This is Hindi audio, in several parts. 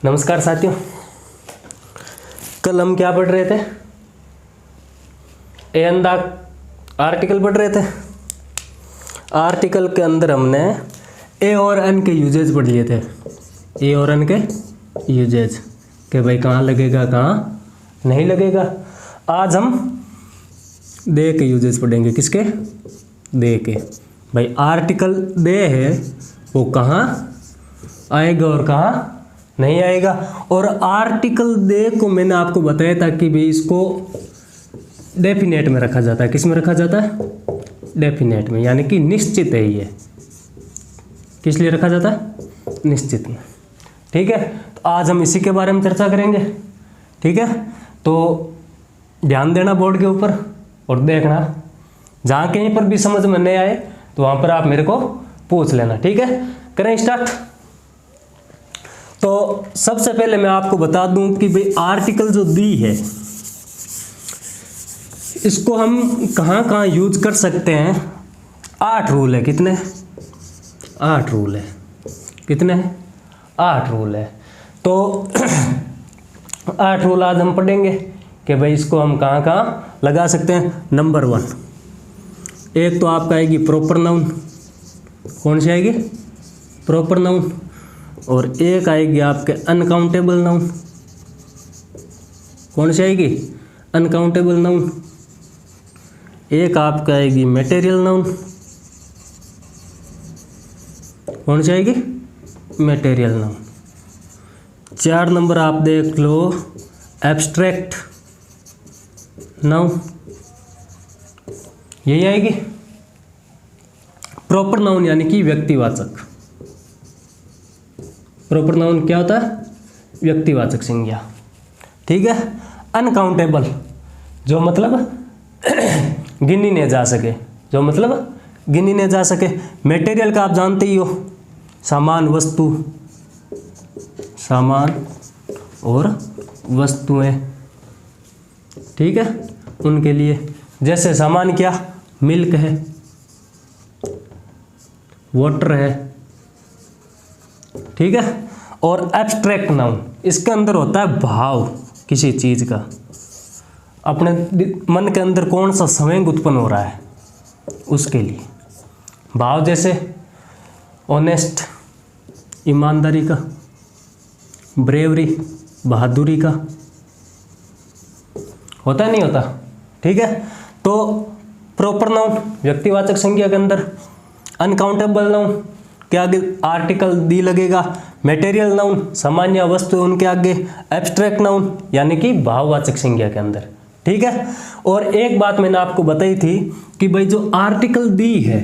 नमस्कार साथियों, कल हम क्या पढ़ रहे थे? ए एन द आर्टिकल पढ़ रहे थे। आर्टिकल के अंदर हमने ए और एन के यूजेज पढ़ लिए थे। ए और एन के यूजेज कि भाई कहाँ लगेगा, कहाँ नहीं लगेगा। आज हम दे के यूजेज पढ़ेंगे। किसके? दे के। भाई आर्टिकल दे है वो कहाँ आएगा और कहाँ नहीं आएगा। और आर्टिकल दे को मैंने आपको बताया था कि भाई इसको डेफिनेट में रखा जाता है। किस में रखा जाता है? डेफिनेट में, यानी कि निश्चित है। ये किस लिए रखा जाता है? निश्चित में। ठीक है, तो आज हम इसी के बारे में चर्चा करेंगे। ठीक है, तो ध्यान देना बोर्ड के ऊपर और देखना, जहाँ कहीं पर भी समझ में नहीं आए तो वहाँ पर आप मेरे को पूछ लेना। ठीक है, करें स्टार्ट। तो सबसे पहले मैं आपको बता दूं कि भाई आर्टिकल जो दी है इसको हम कहाँ कहाँ यूज कर सकते हैं। 8 रूल है। कितने? 8 रूल है। कितने? 8 रूल है। तो 8 रूल आज हम पढ़ेंगे कि भाई इसको हम कहाँ कहाँ लगा सकते हैं। नंबर 1, एक तो आपका आएगी प्रॉपर नाउन। कौन सी आएगी? Proper noun. और एक आएगी आपके अनकाउंटेबल नाउन। कौन सी आएगी? Uncountable noun. एक आपका आएगी मटेरियल नाउन। कौन सी आएगी? Material noun. 4 नंबर आप देख लो एब्स्ट्रैक्ट नाउन। यही आएगी प्रॉपर नाउन, यानी कि व्यक्तिवाचक। प्रॉपर नाउन क्या होता है? व्यक्तिवाचक संज्ञा। ठीक है। अनकाउंटेबल, जो मतलब गिनी नहीं जा सके, जो मतलब गिनी नहीं जा सके। मटेरियल का आप जानते ही हो, सामान, वस्तु, सामान और वस्तुएं। ठीक है, उनके लिए जैसे सामान क्या? मिल्क है, वाटर है। ठीक है। और एब्स्ट्रैक्ट नाउन, इसके अंदर होता है भाव किसी चीज का। अपने मन के अंदर कौन सा संवेग उत्पन्न हो रहा है उसके लिए भाव। जैसे ऑनेस्ट, ईमानदारी का, ब्रेवरी, बहादुरी का। होता है नहीं होता? ठीक है। तो प्रॉपर नाउन व्यक्तिवाचक संज्ञा के अंदर, अनकाउंटेबल नाउन के आगे आर्टिकल दी लगेगा, मटेरियल नाउन सामान्य वस्तु उनके आगे, एब्स्ट्रैक्ट नाउन यानी कि भाववाचक संज्ञा के अंदर। ठीक है। और एक बात मैंने आपको बताई थी कि भाई जो आर्टिकल दी है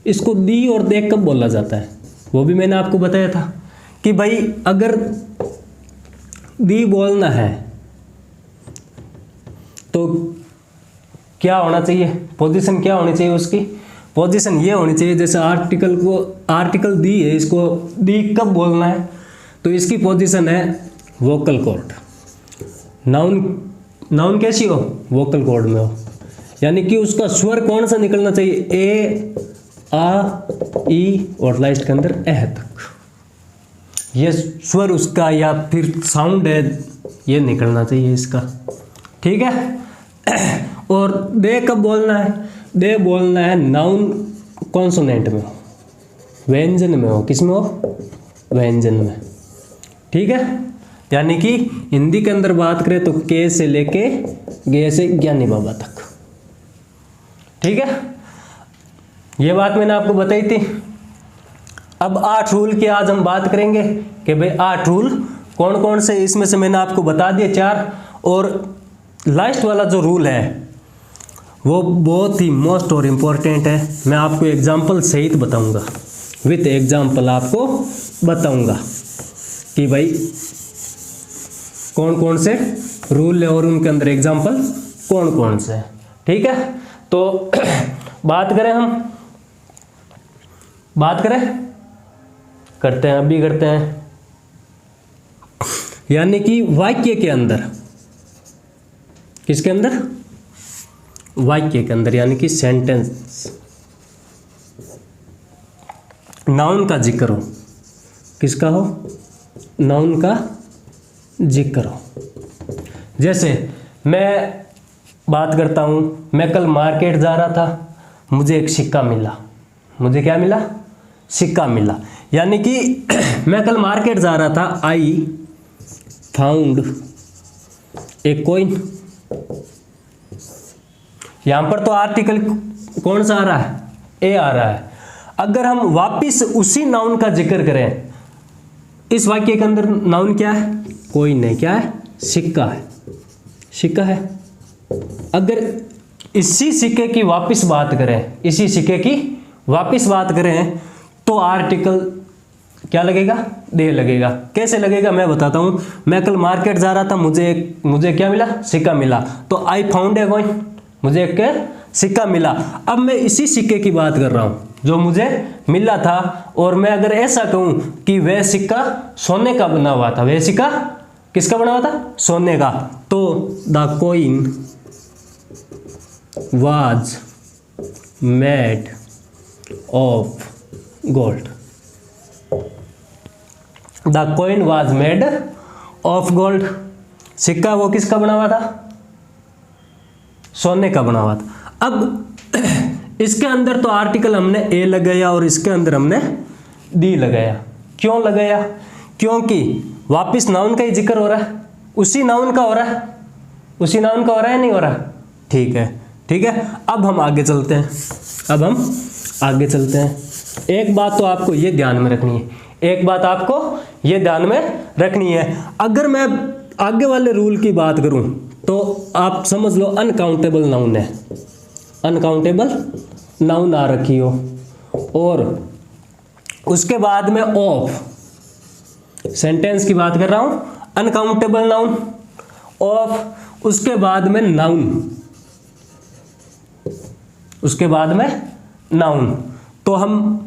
इसको दी और दे कब बोला जाता है, वो भी मैंने आपको बताया था कि भाई अगर दी बोलना है तो क्या होना चाहिए, पोजीशन क्या होनी चाहिए उसकी? पोजीशन ये होनी चाहिए, जैसे आर्टिकल दी है, इसको दी कब बोलना है तो इसकी पोजीशन है वोकल कॉर्ड। नाउन कैसी हो? वोकल कॉर्ड में हो, यानी कि उसका स्वर कौन सा निकलना चाहिए? ए, आ, ई और लास्ट के अंदर एह तक। ये स्वर उसका या फिर साउंड है, ये निकलना चाहिए इसका। ठीक है। और दे कब बोलना है? दे बोलना है नाउन कॉन्सोनेंट में हो, व्यंजन में हो। किस में हो? व्यंजन में। ठीक है, यानी कि हिंदी के अंदर बात करें तो के से लेके गे से ज्ञानी बाबा तक। ठीक है, ये बात मैंने आपको बताई थी। अब 8 रूल की आज हम बात करेंगे कि भाई 8 रूल कौन कौन से, इसमें से मैंने आपको बता दिए 4। और लास्ट वाला जो रूल है वो बहुत ही मोस्ट और इम्पोर्टेंट है। मैं आपको एग्जाम्पल सहित बताऊंगा, विथ एग्जाम्पल आपको बताऊंगा कि भाई कौन कौन से रूल है और उनके अंदर एग्जाम्पल कौन कौन से हैं। ठीक है, तो बात करें करते हैं, अभी करते हैं। यानी कि वाक्य के अंदर, किसके अंदर? वाक्य के अंदर, यानी कि सेंटेंस, नाउन का जिक्र हो। किसका हो? नाउन का जिक्र हो। जैसे मैं बात करता हूँ, मैं कल मार्केट जा रहा था, मुझे एक सिक्का मिला। मुझे क्या मिला? सिक्का मिला। यानी कि मैं कल मार्केट जा रहा था, आई फाउंड ए कॉइन। यहां पर तो आर्टिकल कौन सा आ रहा है? ए आ रहा है। अगर हम वापिस उसी नाउन का जिक्र करें, इस वाक्य के अंदर नाउन क्या है? कॉइन है। क्या है? सिक्का है। सिक्का है। अगर इसी सिक्के की वापिस बात करें, इसी सिक्के की वापिस बात करें, तो आर्टिकल क्या लगेगा? दे लगेगा। कैसे लगेगा मैं बताता हूं। मैं कल मार्केट जा रहा था, मुझे क्या मिला? सिक्का मिला। तो आई फाउंड ए कॉइन, मुझे एक सिक्का मिला। अब मैं इसी सिक्के की बात कर रहा हूं जो मुझे मिला था, और मैं अगर ऐसा कहूं कि वह सिक्का सोने का बना हुआ था, वह सिक्का किसका बना हुआ था? सोने का। तो the coin was made of gold. The coin was made of gold. सिक्का वो किसका बना हुआ था? सोने का बना हुआ था। अब इसके अंदर तो आर्टिकल हमने ए लगाया और इसके अंदर हमने दी लगाया। क्यों लगाया? क्योंकि वापिस नाउन का ही जिक्र हो रहा है, उसी नाउन का हो रहा है। उसी नाउन का हो रहा है, नहीं हो रहा? ठीक है, ठीक है। अब हम आगे चलते हैं। अब हम आगे चलते हैं। एक बात तो आपको ये ध्यान में रखनी है, एक बात आपको ये ध्यान में रखनी है। अगर मैं आगे वाले रूल की बात करूं तो आप समझ लो अनकाउंटेबल नाउन है, अनकाउंटेबल नाउन आ रखी हो, और उसके बाद में ऑफ, सेंटेंस की बात कर रहा हूं, अनकाउंटेबल नाउन, ऑफ, उसके बाद में नाउन, उसके बाद में नाउन, तो हम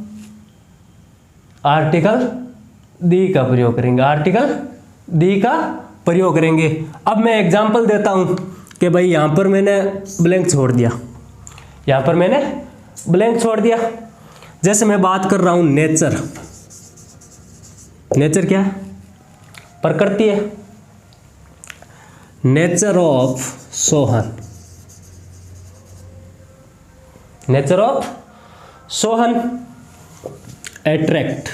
आर्टिकल दी का प्रयोग करेंगे। आर्टिकल दी का प्रयोग करेंगे। अब मैं एग्जांपल देता हूं कि भाई यहां पर मैंने ब्लैंक छोड़ दिया, यहां पर मैंने ब्लैंक छोड़ दिया। जैसे मैं बात कर रहा हूं नेचर। नेचर क्या है? प्रकृति है। Nature of Sohan, nature of Sohan attract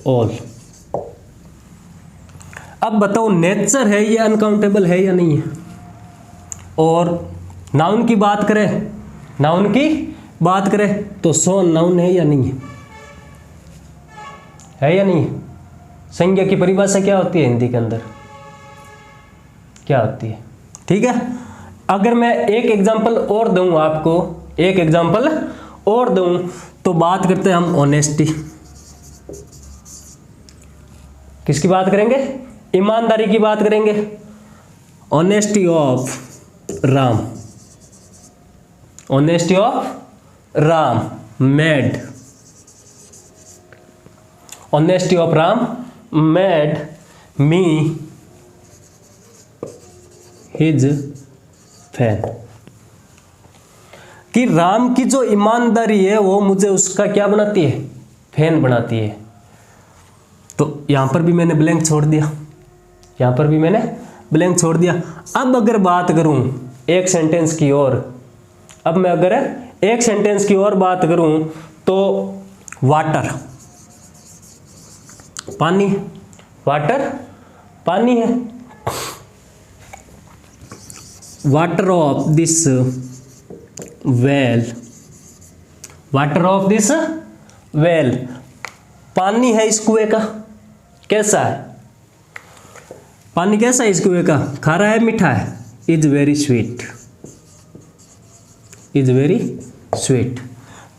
all. अब बताओ नेचर है ये अनकाउंटेबल है या नहीं है? और नाउन की बात करें, नाउन की बात करें तो सोहन नाउन है या नहीं है? है या नहीं है? संज्ञा की परिभाषा क्या होती है हिंदी के अंदर? क्या होती है? ठीक है। अगर मैं एक एग्जांपल और दूं आपको, एक एग्जांपल और दूं, तो बात करते हैं हम ऑनेस्टी। किसकी बात करेंगे? ईमानदारी की बात करेंगे। Honesty of Ram, honesty of Ram made, honesty of Ram made me his fan. कि राम की जो ईमानदारी है वो मुझे उसका क्या बनाती है? फैन बनाती है। तो यहां पर भी मैंने ब्लैंक छोड़ दिया, यहां पर भी मैंने ब्लैंक छोड़ दिया। अब अगर बात करूं एक सेंटेंस की ओर, अब मैं अगर एक सेंटेंस की ओर बात करूं तो वाटर, पानी, वाटर पानी है। Water of this well, water of this well, पानी है इस कुएं का। कैसा है पानी? कैसा है इस कुएं का? खारा है, मीठा है? Is very sweet, is very sweet.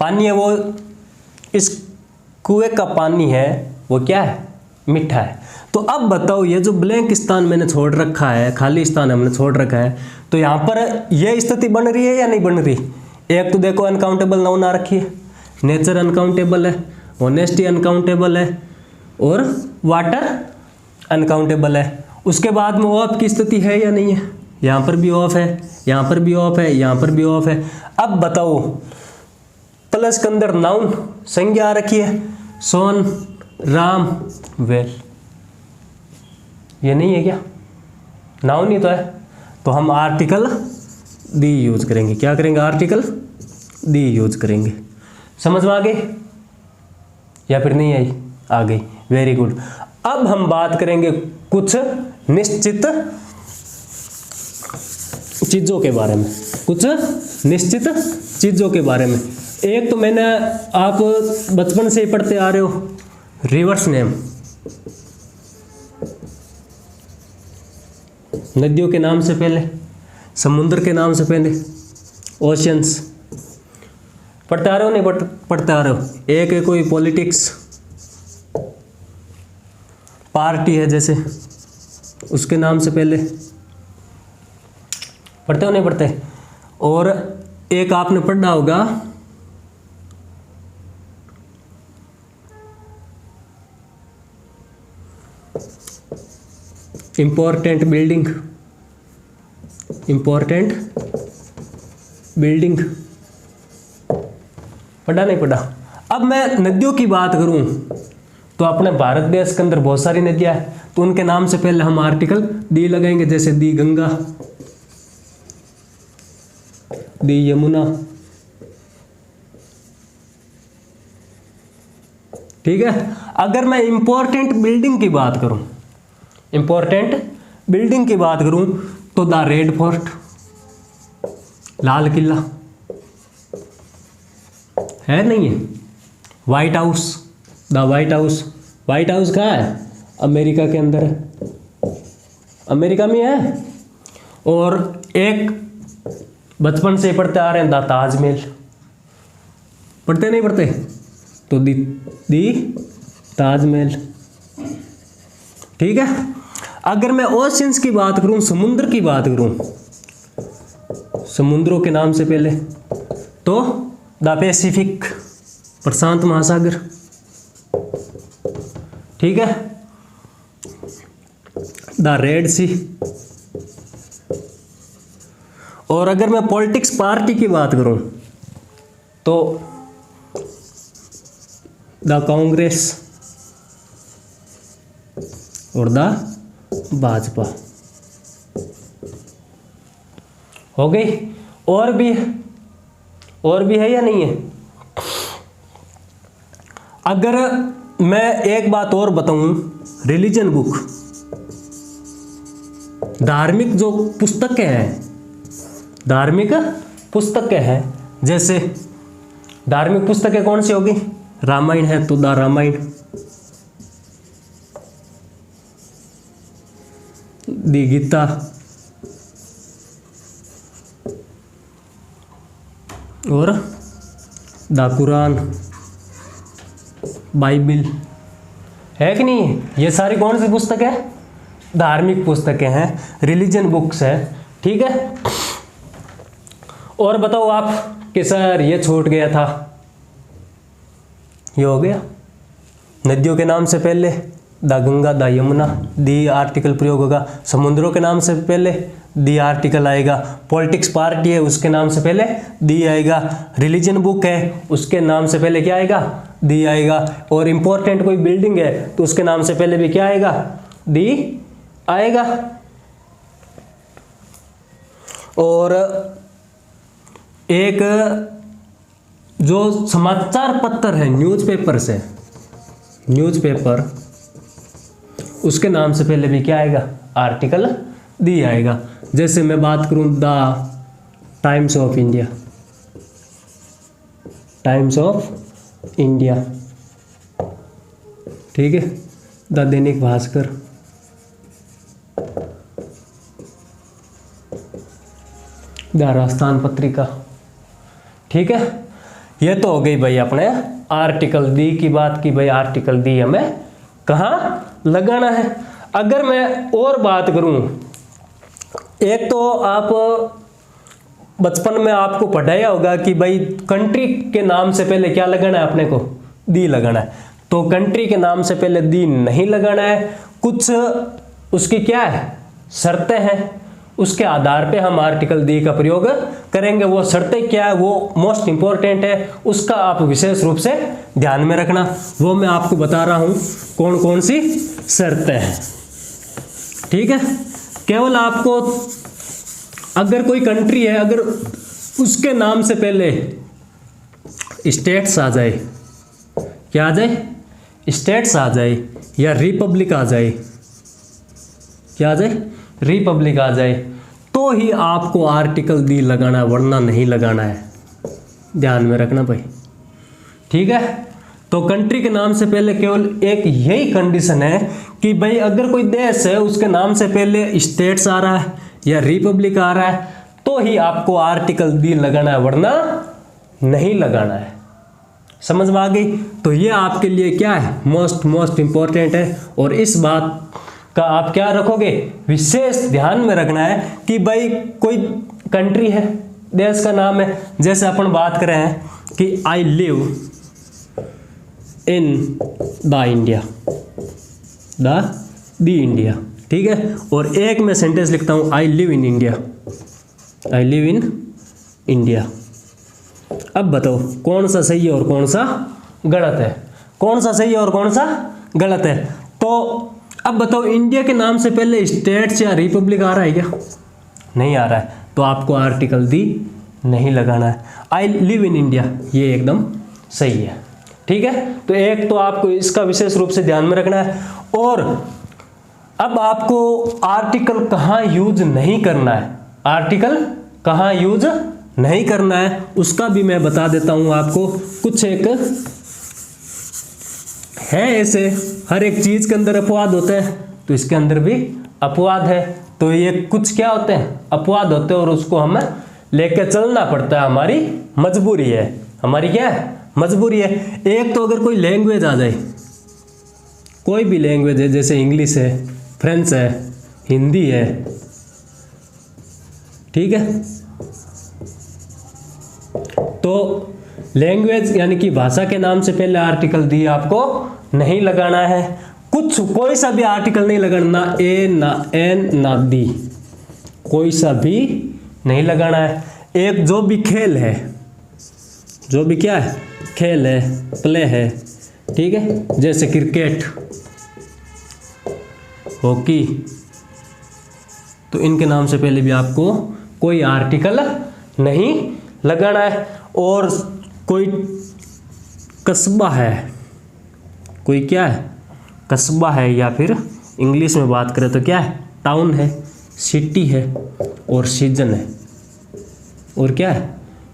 पानी है वो, इस कुएं का पानी है वो क्या है? मीठा है। तो अब बताओ ये जो ब्लैंक स्थान मैंने छोड़ रखा है, खाली स्थान हमने छोड़ रखा है, तो यहां पर यह स्थिति बन रही है या नहीं बन रही? एक तो देखो अनकाउंटेबल नाउन आ रखी है, नेचर अनकाउंटेबल है, ऑनेस्टी अनकाउंटेबल है, और वाटर अनकाउंटेबल है। उसके बाद में ऑफ की स्थिति है या नहीं है? यहां पर भी ऑफ है, यहां पर भी ऑफ है, यहां पर भी ऑफ है। अब बताओ प्लस के अंदर नाउन संज्ञा आ रखी है, सोन राम वेल, ये नहीं है क्या? नाउन नहीं तो है, तो हम आर्टिकल दी यूज करेंगे। क्या करेंगे? आर्टिकल दी यूज करेंगे। समझ में आ गई या फिर नहीं आई? आ गई, वेरी गुड। अब हम बात करेंगे कुछ निश्चित चीजों के बारे में, कुछ निश्चित चीजों के बारे में। एक तो मैंने आप बचपन से ही पढ़ते आ रहे हो, रिवर्स नेम, नदियों के नाम से पहले, समुद्र के नाम से पहले, ओशियंस, पढ़ते आ रहे हो नहीं पढ़ते आ रहे हो? एक है कोई पॉलिटिक्स पार्टी है जैसे, उसके नाम से पहले पढ़ते हो नहीं पढ़ते? और एक आपने पढ़ा होगा इंपॉर्टेंट बिल्डिंग, इंपॉर्टेंट बिल्डिंग, पढ़ा नहीं पढ़ा? अब मैं नदियों की बात करूं तो अपने भारत देश के अंदर बहुत सारी नदियां हैं, तो उनके नाम से पहले हम आर्टिकल दी लगाएंगे, जैसे दी गंगा, दी यमुना, ठीक है। अगर मैं इंपॉर्टेंट बिल्डिंग की बात करूं, इंपॉर्टेंट बिल्डिंग की बात करूं तो the red fort, Lal Qila है नहीं है, white house, the white house, white house कहाँ है? अमेरिका के अंदर है, अमेरिका में है। और एक बचपन से पढ़ते आ रहे हैं द ताजमहल, पढ़ते नहीं पढ़ते? तो दी ताजमहल, ठीक है। अगर मैं ओशियंस की बात करूं, समुद्र की बात करूं, समुद्रों के नाम से पहले तो द पैसिफिक, प्रशांत महासागर, ठीक है, द रेड सी। और अगर मैं पॉलिटिक्स पार्टी की बात करूं तो द कांग्रेस और द भाजपा, हो गई। और भी है या नहीं है? अगर मैं एक बात और बताऊं, रिलीजन बुक, धार्मिक जो पुस्तकें हैं, धार्मिक पुस्तकें हैं, जैसे धार्मिक पुस्तकें कौन सी होगी? रामायण है तो द रामायण, दी गीता, और द कुरान, बाइबिल, है कि नहीं? ये सारी कौन सी पुस्तक है? धार्मिक पुस्तकें हैं, रिलीजन बुक्स है, ठीक है। और बताओ आप कि सर ये छूट गया था, ये हो गया। नदियों के नाम से पहले the Ganga, the Yamuna, the article प्रयोग होगा। समुद्रों के नाम से पहले दी आर्टिकल आएगा। पॉलिटिक्स पार्टी है उसके नाम से पहले दी आएगा। रिलीजन बुक है उसके नाम से पहले क्या आएगा? दी आएगा। और इम्पोर्टेंट कोई बिल्डिंग है तो उसके नाम से पहले भी क्या आएगा? दी आएगा। और एक जो समाचार पत्र है, न्यूज़पेपर्स है, न्यूज़पेपर, उसके नाम से पहले भी क्या आएगा? आर्टिकल दी आएगा। जैसे मैं बात करूं the times of India, times of India, ठीक है, द दैनिक भास्कर, द राजस्थान पत्रिका, ठीक है। ये तो हो गई भाई अपने आर्टिकल दी की बात की। भाई आर्टिकल दी हमें कहाँ लगाना है। अगर मैं और बात करूं, एक तो आप बचपन में आपको पढ़ाया होगा कि भाई कंट्री के नाम से पहले क्या लगाना है अपने को? दी लगाना है। तो कंट्री के नाम से पहले दी नहीं लगाना है। कुछ उसकी क्या है? शर्तें हैं। उसके आधार पे हम आर्टिकल दी का प्रयोग करेंगे। वो शर्तें क्या है, वो मोस्ट इंपॉर्टेंट है, उसका आप विशेष रूप से ध्यान में रखना। वो मैं आपको बता रहा हूं कौन कौन सी शर्तें हैं, ठीक है। केवल आपको अगर कोई कंट्री है, अगर उसके नाम से पहले स्टेट्स आ जाए, क्या आ जाए, स्टेट्स आ जाए या रिपब्लिक आ जाए, क्या आ जाए, रिपब्लिक आ जाए, तो ही आपको आर्टिकल दी लगाना है, वरना नहीं लगाना है, ध्यान में रखना भाई, ठीक है। तो कंट्री के नाम से पहले केवल एक यही कंडीशन है कि भाई अगर कोई देश है उसके नाम से पहले स्टेट्स आ रहा है या रिपब्लिक आ रहा है तो ही आपको आर्टिकल दी लगाना है, वरना नहीं लगाना है। समझ में आ गई? तो ये आपके लिए क्या है, मोस्ट इंपॉर्टेंट है। और इस बात का आप क्या रखोगे, विशेष ध्यान में रखना है कि भाई कोई कंट्री है, देश का नाम है, जैसे अपन बात कर रहे हैं कि I live in the India, the India, ठीक है। और एक मैं सेंटेंस लिखता हूं, I live in India, I live in India. अब बताओ कौन सा सही है और कौन सा गलत है, कौन सा सही है और कौन सा गलत है। तो अब बताओ इंडिया के नाम से पहले स्टेट्स या रिपब्लिक आ रहा है क्या, नहीं आ रहा है, तो आपको आर्टिकल दी नहीं लगाना है। आई लिव इन इंडिया ये एकदम सही है, ठीक है। तो एक तो आपको इसका विशेष रूप से ध्यान में रखना है। और अब आपको आर्टिकल कहाँ यूज नहीं करना है, आर्टिकल कहाँ यूज नहीं करना है उसका भी मैं बता देता हूं आपको। कुछ एक है ऐसे, हर एक चीज के अंदर अपवाद होते हैं, तो इसके अंदर भी अपवाद है। तो ये कुछ क्या होते हैं, अपवाद होते हैं, और उसको हमें लेके चलना पड़ता है, हमारी मजबूरी है, हमारी क्या है, मजबूरी है। एक तो अगर कोई लैंग्वेज आ जाए, कोई भी लैंग्वेज है, जैसे इंग्लिश है, फ्रेंच है, हिंदी है, ठीक है। तो लैंग्वेज यानी कि भाषा के नाम से पहले आर्टिकल दी आपको नहीं लगाना है। कुछ कोई सा भी आर्टिकल नहीं लगाना, ना ए ना एन ना दी, कोई सा भी नहीं लगाना है। एक जो भी खेल है, जो भी क्या है, खेल है, प्ले है, ठीक है, जैसे क्रिकेट, हॉकी, तो इनके नाम से पहले भी आपको कोई आर्टिकल नहीं लगाना है। और कोई कस्बा है, कोई क्या है, कस्बा है, या फिर इंग्लिश में बात करें तो क्या है, टाउन है, सिटी है, और सीजन है, और क्या है,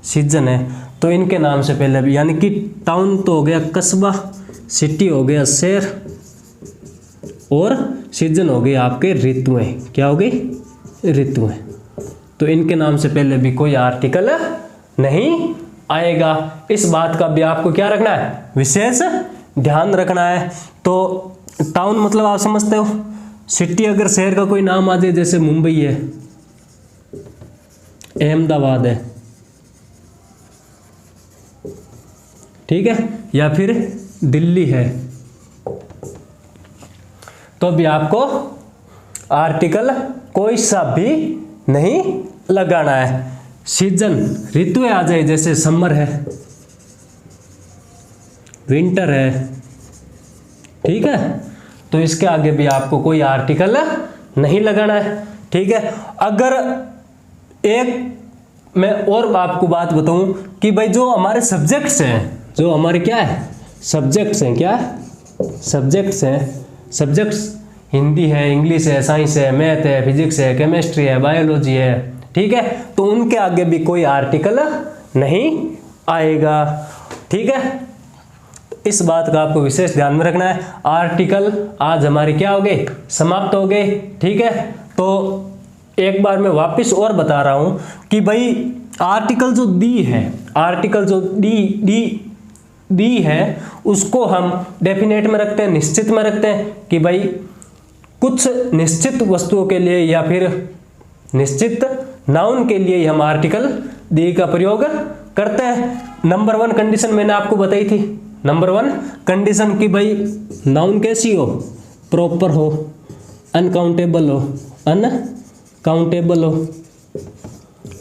सीजन है, तो इनके नाम से पहले भी, यानी कि टाउन तो हो गया कस्बा, सिटी हो गया शहर, और सीजन हो गई आपके ऋतुएं, क्या हो गई, ऋतुएं। तो इनके नाम से पहले भी कोई आर्टिकल नहीं आएगा। इस बात का भी आपको क्या रखना है, विशेष ध्यान रखना है। तो टाउन मतलब आप समझते हो, सिटी अगर शहर का कोई नाम आ जाए, जैसे मुंबई है, अहमदाबाद है, ठीक है, या फिर दिल्ली है, तो भी आपको आर्टिकल कोई सा भी नहीं लगाना है। सीजन ऋतुएं आ जाए, जैसे समर है, विंटर है, ठीक है, तो इसके आगे भी आपको कोई आर्टिकल नहीं लगाना है, ठीक है। अगर एक मैं और आपको बात बताऊं कि भाई जो हमारे सब्जेक्ट्स हैं, जो हमारे क्या है, सब्जेक्ट्स हैं, क्या सब्जेक्ट्स हैं, सब्जेक्ट्स हिंदी है, इंग्लिश है, साइंस है, मैथ है, फिजिक्स है, केमिस्ट्री है, बायोलॉजी है, ठीक है, तो उनके आगे भी कोई आर्टिकल नहीं आएगा, ठीक है। इस बात का आपको विशेष ध्यान में रखना है। आर्टिकल आज हमारे क्या हो गए, समाप्त हो गए, ठीक है। तो एक बार मैं वापस और बता रहा हूं कि भाई आर्टिकल जो दी है, आर्टिकल जो दी है, उसको हम डेफिनेट में रखते हैं, निश्चित में रखते हैं कि भाई कुछ निश्चित वस्तुओं के लिए या फिर निश्चित नाउन के लिए हम आर्टिकल दी का प्रयोग करते हैं। नंबर 1 कंडीशन मैंने आपको बताई थी, नंबर 1 कंडीशन कि भाई नाउन कैसी हो, प्रॉपर हो, अनकाउंटेबल हो, काउंटेबल हो,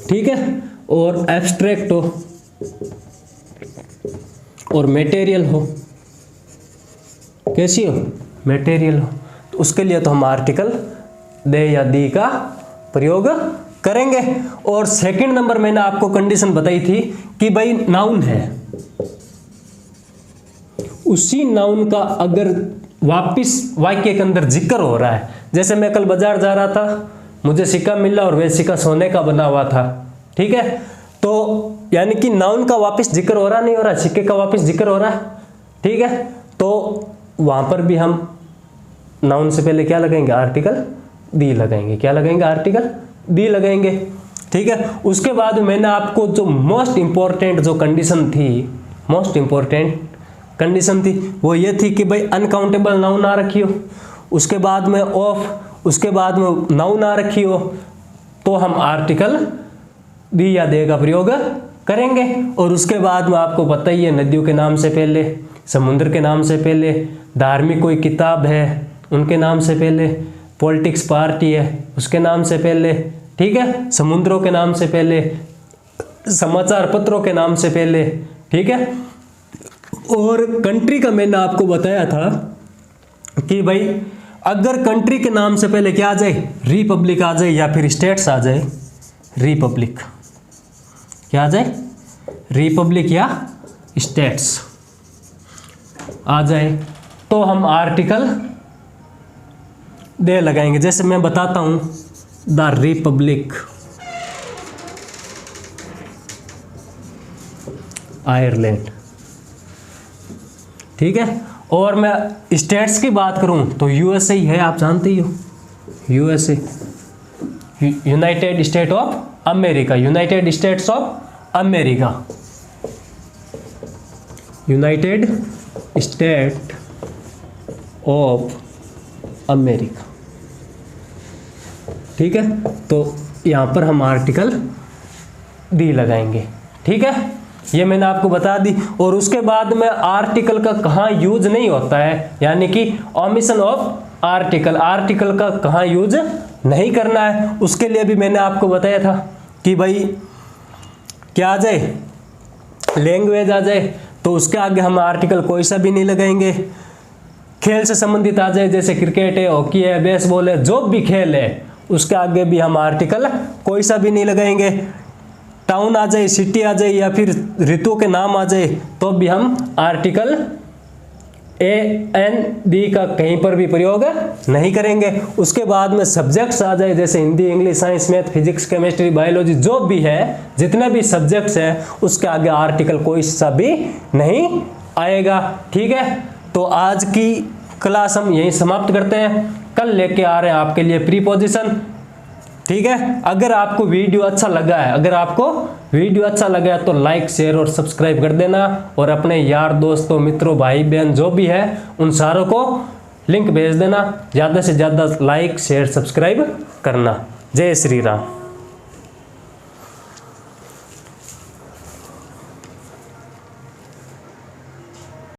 ठीक है, और एब्स्ट्रैक्ट हो और मटेरियल हो। कैसी हो? मटेरियल हो। तो उसके लिए तो हम आर्टिकल दे या दी का प्रयोग करेंगे। और सेकंड नंबर मैंने आपको कंडीशन बताई थी कि भाई नाउन है, उसी नाउन का अगर वापिस वाक्य के अंदर जिक्र हो रहा है, जैसे मैं कल बाजार जा रहा था, मुझे सिक्का मिला और वह सिक्का सोने का बना हुआ था, ठीक है, तो यानी कि नाउन का वापिस जिक्र हो रहा नहीं हो रहा, सिक्के का वापिस जिक्र हो रहा है, ठीक है, तो वहां पर भी हम नाउन से पहले क्या लगाएंगे? आर्टिकल दी लगाएंगे। क्या लगाएंगे? आर्टिकल दी लगाएंगे, ठीक है। उसके बाद मैंने आपको जो मोस्ट इंपॉर्टेंट जो कंडीशन थी, मोस्ट इंपॉर्टेंट कंडीशन थी वो ये थी कि भाई अनकाउंटेबल नाउन आ रखी हो, उसके बाद में ऑफ, उसके बाद में नाउन आ रखी हो, तो हम आर्टिकल दी या दे का प्रयोग करेंगे। और उसके बाद में आपको पता ही है, नदियों के नाम से पहले, समुद्र के नाम से पहले, धार्मिक कोई किताब है उनके नाम से पहले, पॉलिटिक्स पार्टी है उसके नाम से पहले, ठीक है, समुद्रों के नाम से पहले, समाचार पत्रों के नाम से पहले, ठीक है। और कंट्री का मैंने आपको बताया था कि भाई अगर कंट्री के नाम से पहले क्या आ जाए? रिपब्लिक आ जाए या फिर स्टेट्स आ जाए, रिपब्लिक, क्या आ जाए? रिपब्लिक या स्टेट्स आ जाए, तो हम आर्टिकल दे लगाएंगे। जैसे मैं बताता हूं, द रिपब्लिक आयरलैंड, ठीक है। और मैं स्टेट्स की बात करूं तो यूएसए ही है, आप जानते ही हो, USA, United state of America, United states of America, United state of America, ठीक है। तो यहां पर हम आर्टिकल दी लगाएंगे, ठीक है, ये मैंने आपको बता दी। और उसके बाद में आर्टिकल का कहाँ यूज नहीं होता है, यानी कि ओमिशन ऑफ आर्टिकल, आर्टिकल का कहाँ यूज नहीं करना है, उसके लिए भी मैंने आपको बताया था कि भाई क्या आ जाए? लैंग्वेज आ जाए, तो उसके आगे हम आर्टिकल कोई सा भी नहीं लगाएंगे। खेल से संबंधित आ जाए, जैसे क्रिकेट है, हॉकी है, बेसबॉल है, जो भी खेल है उसके आगे भी हम आर्टिकल कोई सा भी नहीं लगाएंगे। टाउन आ जाए, सिटी आ जाए या फिर ऋतु के नाम आ जाए, तो भी हम आर्टिकल ए एन डी का कहीं पर भी प्रयोग नहीं करेंगे। उसके बाद में सब्जेक्ट्स आ जाए, जैसे Hindi, English, science, math, physics, chemistry, biology, जो भी है, जितने भी सब्जेक्ट्स हैं उसके आगे आर्टिकल कोई सा भी नहीं आएगा, ठीक है। तो आज की क्लास हम यहीं समाप्त करते हैं, कल लेके आ रहे हैं आपके लिए प्रीपोजिशन, ठीक है। अगर आपको वीडियो अच्छा लगा है, अगर आपको वीडियो अच्छा लगा है तो लाइक, शेयर और सब्सक्राइब कर देना, और अपने यार दोस्तों, मित्रों, भाई बहन जो भी है उन सारों को लिंक भेज देना। ज़्यादा से ज़्यादा लाइक, शेयर, सब्सक्राइब करना। जय श्री राम।